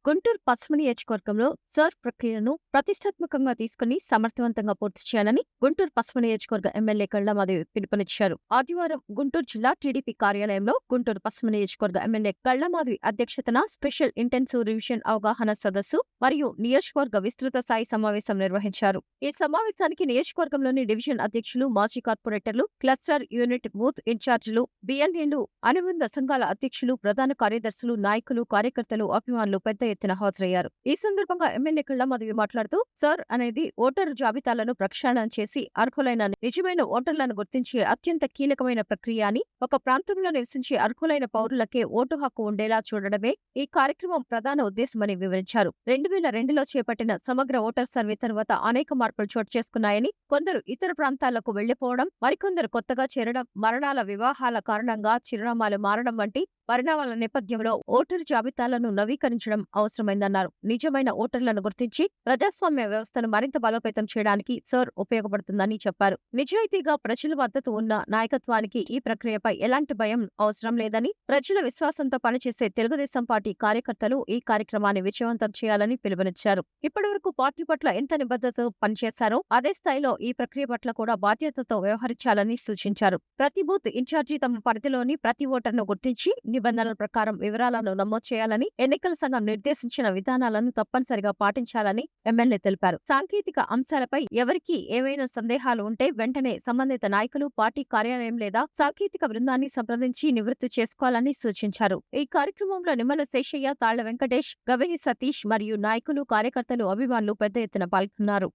గుంటూరు పశ్చిమ నియోజకవర్గంలో సర్వ్ ప్రక్రియను ప్రతిష్టాత్మకంగా తీసుకుని సమర్థవంతంగా పూర్తి చేయాలని గుంటూరు పశ్చిమ నియోజకవర్గ ఎమ్మెల్యే కళ్ళమాదేవి పిలుపునిచ్చారు. ఆదివారం గుంటూరు జిల్లా టీడీపీ కార్యాలయంలో గుంటూరు పశ్చిమ నియోజకవర్గ ఎమ్మెల్యే కళ్ళమాదేవి అధ్యక్షతన స్పెషల్ ఇంటెన్సివ్ రివిజన్ అవగాహన సదస్సు మరియు నియోజకవర్గ విస్తృత స్థాయి సమావేశం నిర్వహించారు. ఈ సమావేశానికి నియోజకవర్గంలోని డివిజన్ అధ్యక్షులు, మాజీ కార్పొరేటర్లు, క్లస్టర్ యూనిట్ బూత్ ఇన్ఛార్జీలు, బిఎల్ఏలు, అనుబంధ సంఘాల అధ్యక్షులు, ప్రధాన కార్యదర్శులు, నాయకులు, కార్యకర్తలు, అభిమానులు పెద్ద ఎత్తున హాజరయ్యారు. ఈ సందర్భంగా ఎమ్మెల్యే కళ్ళమాదేవి మాట్లాడుతూ, సర్ అనేది ఓటరు జాబితాలను ప్రక్షాళన చేసి అర్హులైన నిజమైన ఓటర్లను గుర్తించే అత్యంత కీలకమైన ప్రక్రియ అని, ఒక ప్రాంతంలో నివసించే అర్హులైన పౌరులకే ఓటు హక్కు ఉండేలా చూడడమే ఈ కార్యక్రమం ప్రధాన ఉద్దేశమని వివరించారు. 2002లో చేపట్టిన సమగ్ర ఓటర్ సర్వే తర్వాత అనేక మార్పులు చోటు చేసుకున్నాయని, కొందరు ఇతర ప్రాంతాలకు వెళ్లిపోవడం, మరికొందరు కొత్తగా చేరడం, మరణాల, వివాహాల కారణంగా చిరునామాలు మారడం వంటి పరిణామాల నేపథ్యంలో ఓటరు జాబితాలను నవీకరించడం అవసరమైందన్నారు. నిజమైన ఓటర్లను గుర్తించి ప్రజాస్వామ్య వ్యవస్థను మరింత బలోపేతం చేయడానికి సర్ ఉపయోగపడుతుందని చెప్పారు. నిజాయితీగా ప్రజల మద్దతు ఉన్న నాయకత్వానికి ఈ ప్రక్రియపై ఎలాంటి భయం అవసరం లేదని, ప్రజల విశ్వాసంతో పనిచేసే తెలుగుదేశం పార్టీ కార్యకర్తలు ఈ కార్యక్రమాన్ని విజయవంతం చేయాలని పిలుపునిచ్చారు. ఇప్పటివరకు పార్టీ పట్ల ఎంత నిబద్ధతతో పనిచేశారో అదే స్థాయిలో ఈ ప్రక్రియ పట్ల కూడా బాధ్యతతో వ్యవహరించాలని సూచించారు. ప్రతి బూత్ ఇన్ఛార్జి తమ పరిధిలోని ప్రతి ఓటర్ను గుర్తించి నిబంధనల ప్రకారం వివరాలను నమోదు చేయాలని, ఎన్నికల సంఘం నిర్దేశించిన విధానాలను తప్పనిసరిగా పాటించాలని ఎమ్మెల్యే తెలిపారు. సాంకేతిక అంశాలపై ఎవరికి ఏవైనా సందేహాలు ఉంటే వెంటనే సంబంధిత నాయకులు, పార్టీ కార్యాలయం లేదా సాంకేతిక బృందాన్ని సంప్రదించి నివృత్తి చేసుకోవాలని సూచించారు. ఈ కార్యక్రమంలో నిమ్మల శేషయ్య, తాళ్ల వెంకటేష్, గవిని సతీష్ మరియు నాయకులు, కార్యకర్తలు, అభిమానులు పెద్ద ఎత్తున పాల్గొన్నారు.